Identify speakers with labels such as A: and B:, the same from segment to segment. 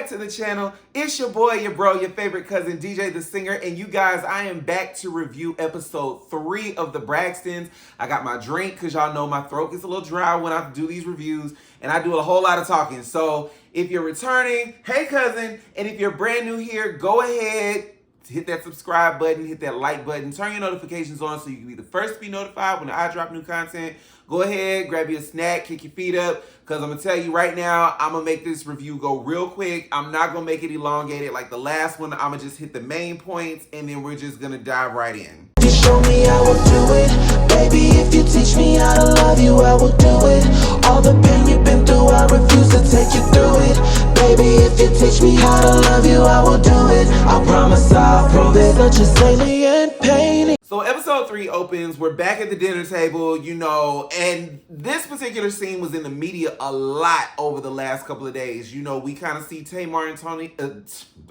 A: back to the channel. It's your boy, your bro, your favorite cousin, DJ the Singer. And you guys, I am back to review episode 3 of the Braxtons. I got my drink because y'all know my throat gets a little dry when I do these reviews. And I do a whole lot of talking. So if you're returning, hey cousin. And if you're brand new here, go ahead, hit that subscribe button, hit that like button, turn your notifications on so you can be the first to be notified when I drop new content. Go ahead, grab you a snack, kick your feet up, because I'm going to tell you right now, I'm going to make this review go real quick. I'm not going to make it elongated like the last one. I'm going to just hit the main points, and then we're just going to dive right in.
B: You show me how to do it, baby. If you teach me how to love you, I will do it. All the pain you've been through, I refuse to take you through it. Baby, if you teach me how to love you, I will do it. I promise I'll prove it. Such a salient pain.
A: So episode 3 opens, we're back at the dinner table, you know, and this particular scene was in the media a lot over the last couple of days. You know, we kind of see Tamar and Tony,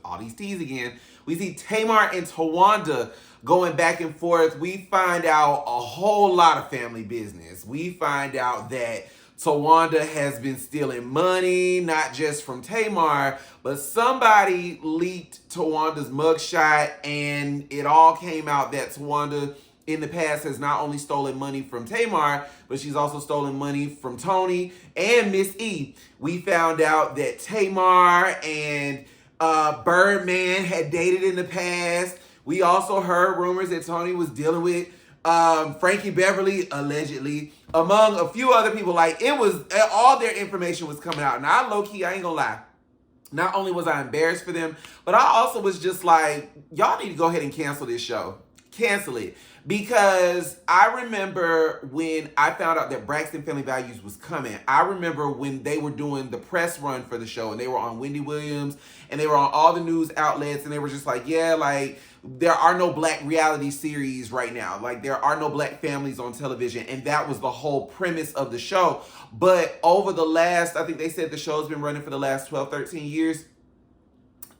A: all these T's again. We see Tamar and Towanda going back and forth. We find out a whole lot of family business. We find out that Towanda has been stealing money, not just from Tamar, but somebody leaked Tawanda's mugshot, and it all came out that Towanda in the past has not only stolen money from Tamar, but she's also stolen money from Tony and Miss E. We found out that Tamar and Birdman had dated in the past. We also heard rumors that Tony was dealing with Frankie Beverly, allegedly, among a few other people. Like, it was, all their information was coming out. Now, low-key, I ain't gonna lie. Not only was I embarrassed for them, but I also was just like, y'all need to go ahead and cancel this show. Cancel it. Because I remember when I found out that Braxton Family Values was coming. I remember when they were doing the press run for the show, and they were on Wendy Williams, and they were on all the news outlets, and they were just like, yeah, like, there are no black reality series right now. Like, there are no black families on television, and that was the whole premise of the show. But over the last, I think they said the show's been running for the last 12, 13 years,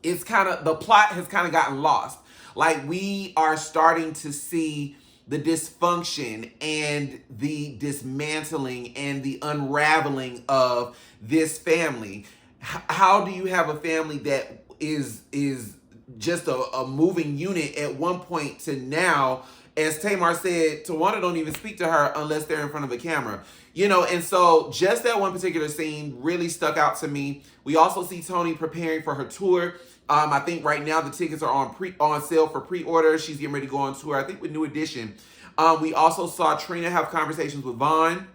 A: it's kind of, the plot has kind of gotten lost. Like, we are starting to see the dysfunction and the dismantling and the unraveling of this family. How do you have a family that is just a moving unit at one point to now, as Tamar said, Towanda don't even speak to her unless they're in front of a camera. You know, and so just that one particular scene really stuck out to me. We also see Tony preparing for her tour. I think right now the tickets are on sale for pre-order. She's getting ready to go on tour, I think with New Edition. We also saw Trina have conversations with Vaughn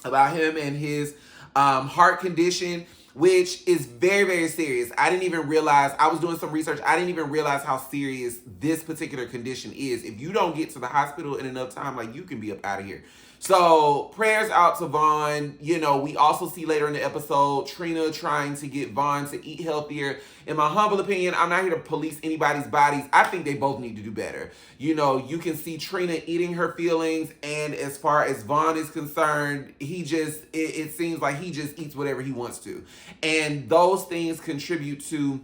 A: about him and his heart condition, which is very, very serious. I didn't even realize, I was doing some research, I didn't even realize how serious this particular condition is. If you don't get to the hospital in enough time, like, you can be up out of here. So prayers out to Vaughn. You know, we also see later in the episode Trina trying to get Vaughn to eat healthier. In my humble opinion, I'm not here to police anybody's bodies. I think they both need to do better. You know, you can see Trina eating her feelings, and as far as Vaughn is concerned, he just, it seems like he just eats whatever he wants to. And those things contribute to,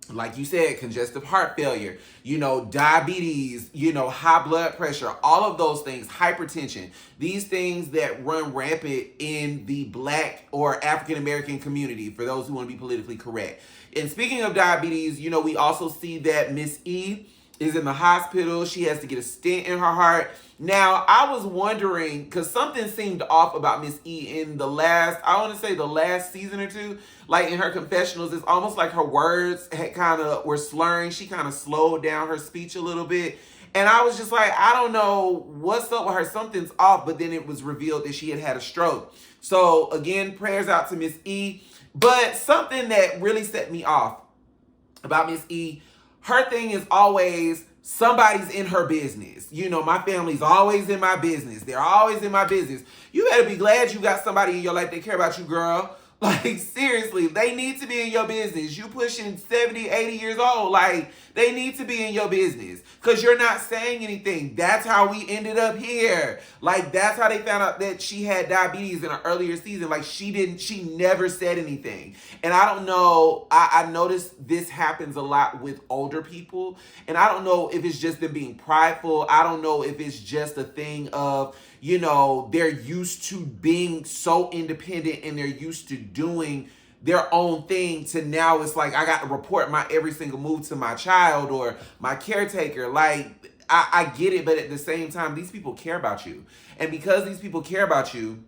A: like you said, congestive heart failure, you know, diabetes, you know, high blood pressure, all of those things, hypertension, these things that run rampant in the Black or African-American community, for those who want to be politically correct. And speaking of diabetes, you know, we also see that Miss E is in the hospital. She has to get a stent in her heart. Now, I was wondering, because something seemed off about Miss E in the last, I want to say the last season or two, like in her confessionals, it's almost like her words had were slurring. She kind of slowed down her speech a little bit. And I was just like, I don't know what's up with her. Something's off. But then it was revealed that she had had a stroke. So again, prayers out to Miss E. But something that really set me off about Miss E, her thing is always somebody's in her business. You know, my family's always in my business. They're always in my business. You better be glad you got somebody in your life that care about you, girl. Like, seriously, they need to be in your business. You pushing 70, 80 years old. Like, they need to be in your business because you're not saying anything. That's how we ended up here. Like, that's how they found out that she had diabetes in an earlier season. Like, she never said anything. And I don't know, I noticed this happens a lot with older people. And I don't know if it's just them being prideful. I don't know if it's just a thing of, you know, they're used to being so independent and they're used to doing their own thing to now it's like I got to report my every single move to my child or my caretaker. Like, I get it, but at the same time, these people care about you. And because these people care about you,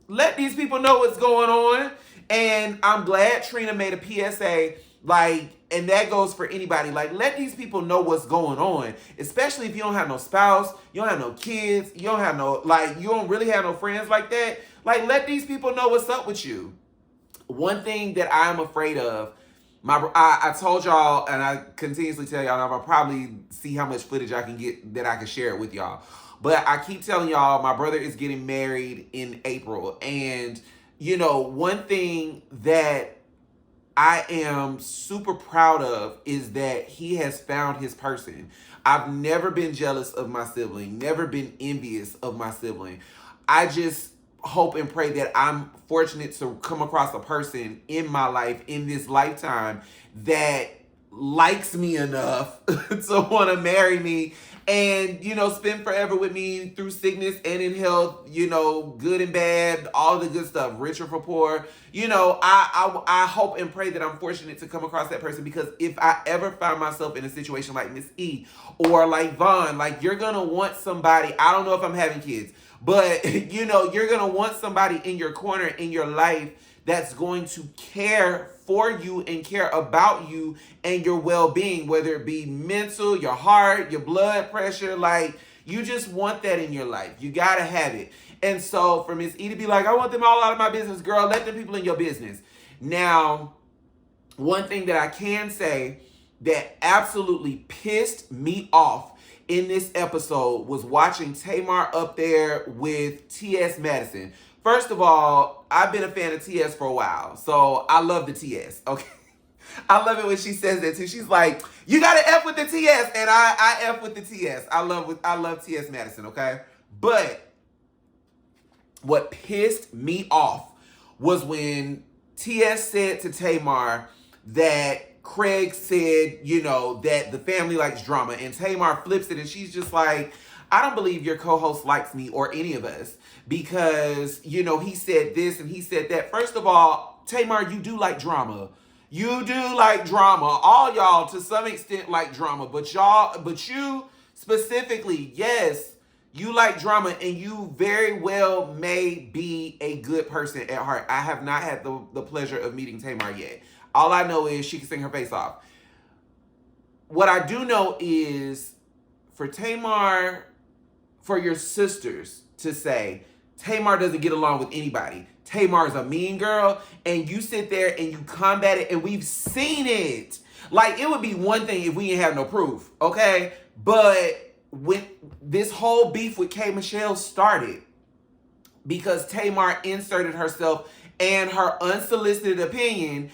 A: let these people know what's going on. And I'm glad Trina made a PSA, like, and that goes for anybody. Like, let these people know what's going on, especially if you don't have no spouse, you don't have no kids, you don't have no, like, you don't really have no friends like that. Like, let these people know what's up with you. One thing that I'm afraid of, I told y'all, and I continuously tell y'all, and I'll probably see how much footage I can get that I can share it with y'all. But I keep telling y'all, my brother is getting married in April. And, you know, one thing that I am super proud of is that he has found his person. I've never been jealous of my sibling, never been envious of my sibling. I just hope and pray that I'm fortunate to come across a person in my life, in this lifetime, that likes me enough to want to marry me and, you know, spend forever with me through sickness and in health, you know, good and bad, all the good stuff, rich or for poor. You know, I hope and pray that I'm fortunate to come across that person, because if I ever find myself in a situation like Miss E or like Vaughn, like, you're going to want somebody, I don't know if I'm having kids, but, you know, you're going to want somebody in your corner, in your life, that's going to care for you and care about you and your well-being, whether it be mental, your heart, your blood pressure. Like, you just want that in your life. You got to have it. And so for Miss E to be like, I want them all out of my business, girl, let them people in your business. Now, one thing that I can say that absolutely pissed me off in this episode was watching Tamar up there with T.S. Madison. First of all, I've been a fan of T.S. for a while, so I love the T.S., okay? I love it when she says that too. She's like, you gotta F with the T.S., and I F with the T.S. I love T.S. Madison, okay? But what pissed me off was when T.S. said to Tamar that Craig said, you know, that the family likes drama, and Tamar flips it and she's just like, I don't believe your co-host likes me or any of us because, you know, he said this and he said that. First of all, Tamar, you do like drama. You do like drama. All y'all to some extent like drama, but you specifically, yes, you like drama, and you very well may be a good person at heart. I have not had the pleasure of meeting Tamar yet. All I know is she can sing her face off. What I do know is for Tamar, for your sisters to say, Tamar doesn't get along with anybody. Tamar is a mean girl, and you sit there and you combat it, and we've seen it. Like, it would be one thing if we didn't have no proof, okay? But when this whole beef with K. Michelle started, because Tamar inserted herself and her unsolicited opinion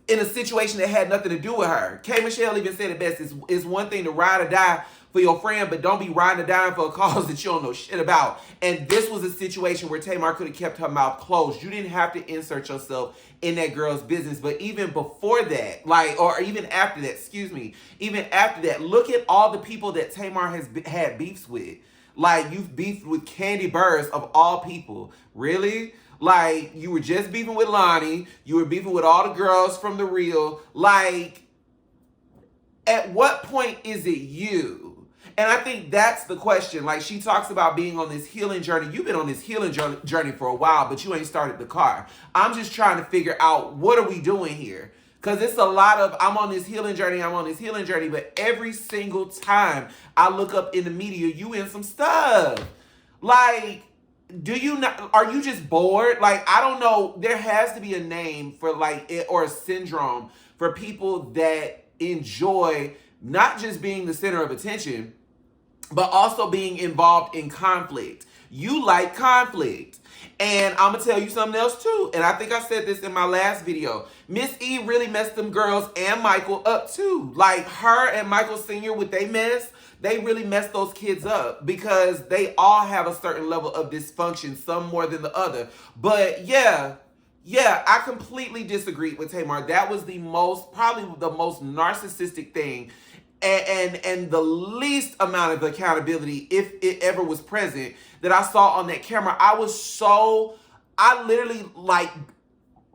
A: in a situation that had nothing to do with her. K. Michelle even said it best, it's one thing to ride or die for your friend, but don't be riding or dying for a cause that you don't know shit about. And this was a situation where Tamar could have kept her mouth closed. You didn't have to insert yourself in that girl's business. But even before that, like, or even after that, even after that, look at all the people that Tamar has had beefs with. Like, you've beefed with Candy Burris of all people. Really? Like, you were just beefing with Lonnie. You were beefing with all the girls from The Real. Like, at what point is it you? And I think that's the question. Like, she talks about being on this healing journey. You've been on this healing journey for a while, but you ain't started the car. I'm just trying to figure out, what are we doing here? Because it's a lot of, I'm on this healing journey, but every single time I look up in the media, you in some stuff. Like, do you not, are you just bored? Like, I don't know. There has to be a name for, like, it, or a syndrome for people that enjoy not just being the center of attention, but also being involved in conflict. You like conflict. And I'm going to tell you something else too. And I think I said this in my last video. Miss E really messed them girls and Michael up too. Like, her and Michael Sr. with they mess, they really messed those kids up because they all have a certain level of dysfunction, some more than the other. But yeah, I completely disagreed with Tamar. That was probably the most narcissistic thing and the least amount of accountability, if it ever was present, that I saw on that camera. I literally, like,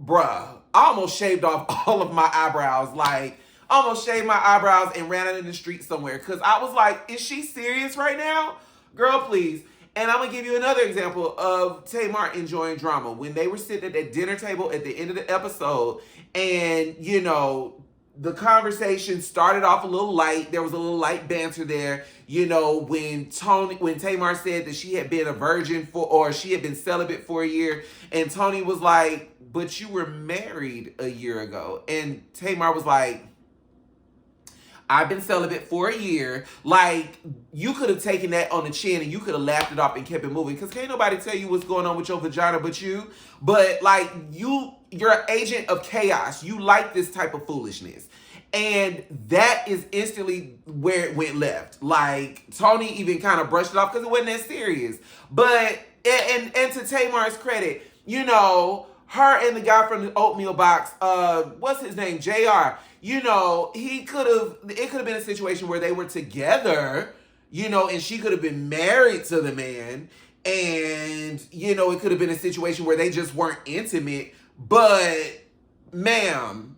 A: bruh, I almost shaved off all of my eyebrows. Like, almost shaved my eyebrows and ran out in the street somewhere. Because I was like, is she serious right now? Girl, please. And I'm going to give you another example of Tamar enjoying drama. When they were sitting at that dinner table at the end of the episode, and, you know, the conversation started off a little light. There was a little light banter there. You know, when Tamar said that she had been a virgin or she had been celibate for a year, and Tony was like, but you were married a year ago. And Tamar was like, I've been celibate for a year. Like, you could have taken that on the chin and you could have laughed it off and kept it moving. Because can't nobody tell you what's going on with your vagina but you. But, like, you're an agent of chaos. You like this type of foolishness. And that is instantly where it went left. Like, Tony even kind of brushed it off because it wasn't that serious. But, and to Tamar's credit, you know, her and the guy from the oatmeal box, what's his name? JR. You know, it could have been a situation where they were together, you know, and she could have been married to the man. And, you know, it could have been a situation where they just weren't intimate. But, ma'am,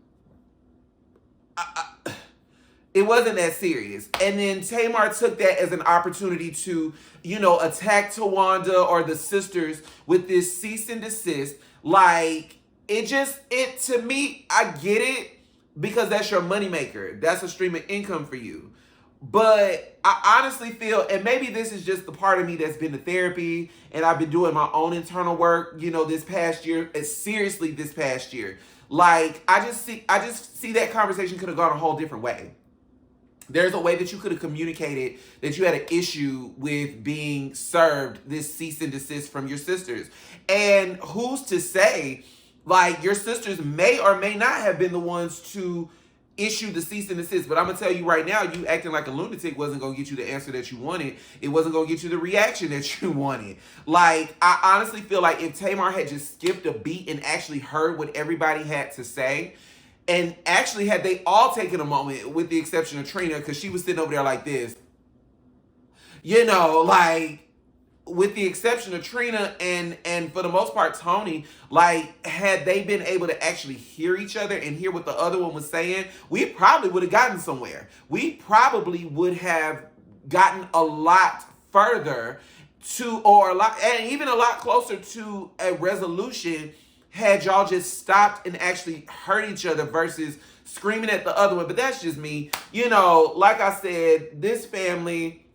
A: it wasn't that serious. And then Tamar took that as an opportunity to, you know, attack Towanda or the sisters with this cease and desist. Like, to me, I get it because that's your moneymaker. That's a stream of income for you. But I honestly feel, and maybe this is just the part of me that's been to therapy and I've been doing my own internal work, you know, this past year, seriously this past year. Like, I just see that conversation could have gone a whole different way. There's a way that you could have communicated that you had an issue with being served this cease and desist from your sisters. And who's to say, like, your sisters may or may not have been the ones to issue the cease and desist. But I'm going to tell you right now, you acting like a lunatic wasn't going to get you the answer that you wanted. It wasn't going to get you the reaction that you wanted. Like, I honestly feel like if Tamar had just skipped a beat and actually heard what everybody had to say, and actually had they all taken a moment, with the exception of Trina, because she was sitting over there like this. You know, like, with the exception of Trina and for the most part Tony, like, had they been able to actually hear each other and hear what the other one was saying, we probably would have gotten somewhere. We probably would have gotten a lot further and even a lot closer to a resolution had y'all just stopped and actually heard each other versus screaming at the other one. But that's just me. You know, like I said, this family,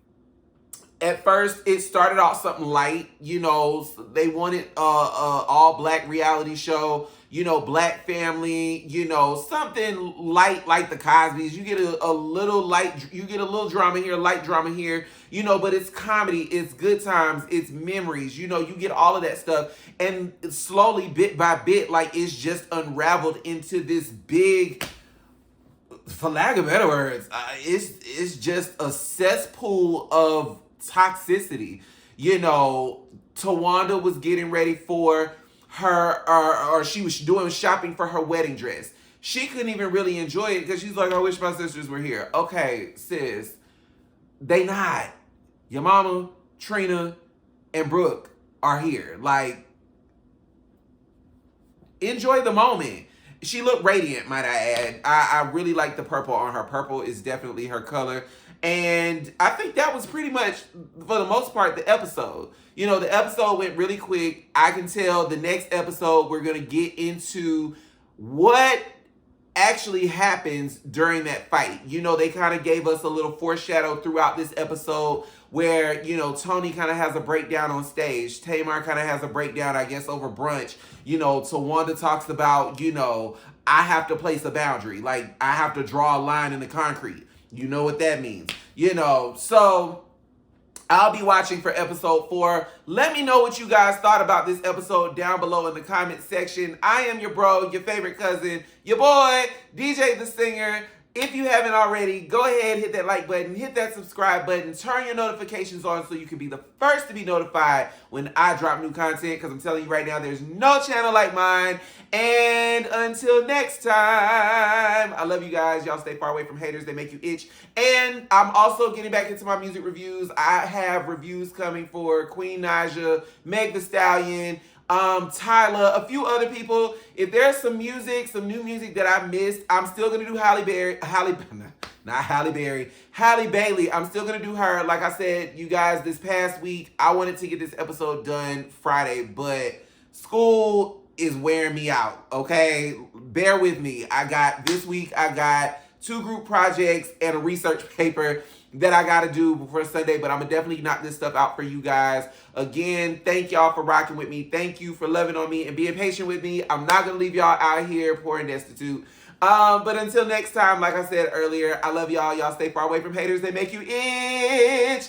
A: at first it started off something light. You know, they wanted all black reality show, you know, black family, you know, something light like the Cosbys. You get a little light, you get a little drama here, light drama here, you know, but it's comedy, it's good times, it's memories, you know, you get all of that stuff. And slowly, bit by bit, like, it's just unraveled into this big, for lack of better words, it's just a cesspool of toxicity. You know, Towanda was getting ready for her, or she was doing shopping for her wedding dress. She couldn't even really enjoy it because she's like, I wish my sisters were here. Okay, sis, they not. Your mama, Trina, and Brooke are here. Like, enjoy the moment. She looked radiant, might I add. I really like the purple on her. Purple is definitely her color. And I think that was pretty much, for the most part, the episode. You know, the episode went really quick. I can tell the next episode we're going to get into what actually happens during that fight. You know, they kind of gave us a little foreshadow throughout this episode where, you know, Tony kind of has a breakdown on stage. Tamar kind of has a breakdown, I guess, over brunch. You know, Towanda talks about, you know, I have to place a boundary. Like, I have to draw a line in the concrete. You know what that means. You know, so I'll be watching for episode 4. Let me know what you guys thought about this episode down below in the comment section. I am your bro, your favorite cousin, your boy, DJ the Singer. If you haven't already, go ahead, hit that like button, hit that subscribe button, turn your notifications on so you can be the first to be notified when I drop new content, because I'm telling you right now, there's no channel like mine. And until next time, I love you guys. Y'all stay far away from haters. They make you itch. And I'm also getting back into my music reviews. I have reviews coming for Queen Naija, Meg Thee Stallion, Tyler, a few other people. If there's some music, some new music that I missed, I'm still gonna do Halle Bailey. I'm still gonna do her. Like I said, you guys, this past week, I wanted to get this episode done Friday, but school is wearing me out. Okay, bear with me. This week, I got 2 group projects and a research paper that I gotta do before Sunday, but I'm gonna definitely knock this stuff out for you guys. Again, thank y'all for rocking with me. Thank you for loving on me and being patient with me. I'm not gonna leave y'all out here poor and destitute. But until next time, like I said earlier, I love y'all. Y'all stay far away from haters. They make you itch.